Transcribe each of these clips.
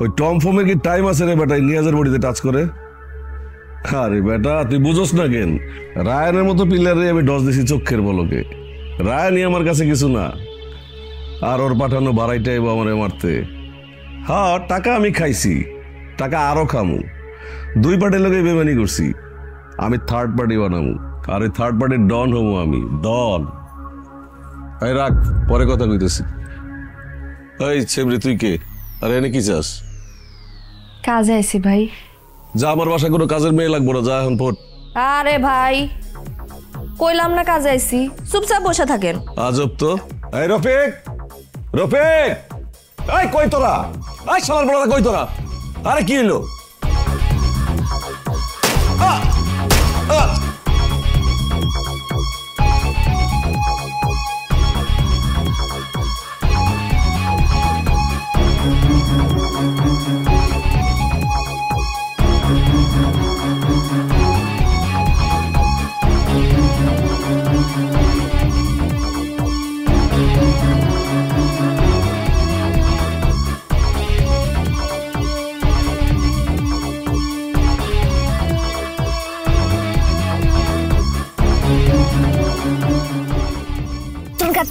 ওই টম ফোমের কি টাইম আছে রে বেটা নিয়াজের বডিতে টাচ করে? আরে বেটা তুই বুঝোস না কেন, রায়ানের মতো পিলারে আমি ডস দিছি চোখের বলকে। রায়ানই আমার কাছে কিছু না, আর ওর পাঠানো বাড়াইটাই আমারে মারতে। হ্যাঁ টাকা আমি খাইছি, টাকা আরো খামু। 2 পার্টির লোকে বেমানি করছি, আমি থার্ড পার্টি বানামু, আর ওই থার্ড পার্টির ডন হমু আমি, ডন। এই রাখ, পরে কথা কইতেছি। এই ছেমরি তুই কে, আর এনে কি চাস? কাজে আইছি ভাই। যা, আমার বাসায় কোনো কাজের মেয়ে লাগবো না, যা এখন পড়। আরে ভাই কইলাম না কাজে আইছি, চুপচাপ বসে থাকেন। আজব তো। এই রফিক, রফিক, এই কই তোরা? এই শালার বড়া কই তোরা? আরে কি হলো?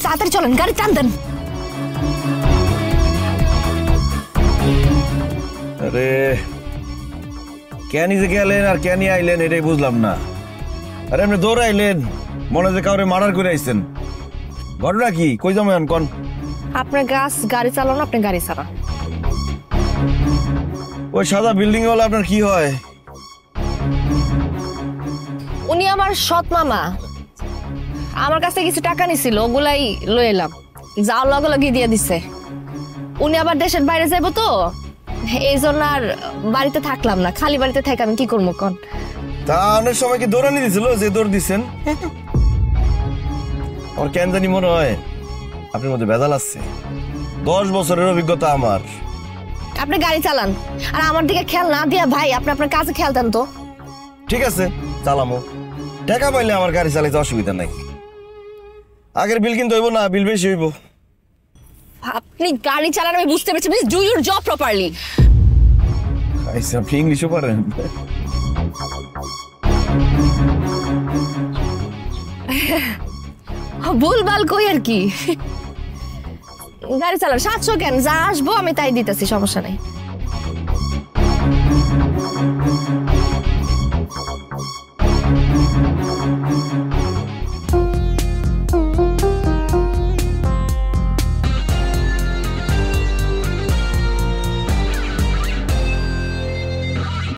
তাড়াতাড়ি চলেন, গাড়ি টান দেন। আরে কেন যে গেলেন আর কেন আইলেন এটাই বুঝলাম না। আরে আপনি দৌড়াইলেন, মনে যে কাউরে মার্ডার করে আইছেন। ঘটনা কি, কই যাবেন কোন? আপনার গাড়ি চালানো, আপনি গাড়ি চালান। ওই সাদা বিল্ডিং ওয়ালা আপনার কি হয়? উনি আমার সৎ মামা, আমার কাছে কিছু টাকা নিছিল, ওগুলাই লয়ে এলাম, যাও লগে লগে দিয়ে দিছে। উনি আবার দেশের বাইরে যাইবো তো, এই জন্য আর বাড়িতে থাকলাম না। খালি বাড়িতে থাকি আমি কি করবো কোন? তা অনেক সময় কি দৌড়ানি দিছিল যে দৌড় দিচ্ছেন? আমার কেন জানি মনে হয় আপনার মধ্যে ভেজাল আছে। 10 বছরের অভিজ্ঞতা আমার। আপনি গাড়ি চালান, আর আমার দিকে খেয়াল না দিয়া ভাই আপনি আপনার কাছে খেয়াল দেন তো। ঠিক আছে চালামো, টাকা পাইলে আমার গাড়ি চালাইতে অসুবিধা নাই। আগের বিল কিন্তু হইব না, বিল বেশি হইব। আপনি গাড়ি চালান আমি বুঝতে পেরেছি, please do your job properly. আপনি ইংলিশও পারেন? ভুলভাল কই আর কি। গাড়ি চালান 700 কেন, যা আসবো আমি তাই দিতেছি, সমস্যা নাই।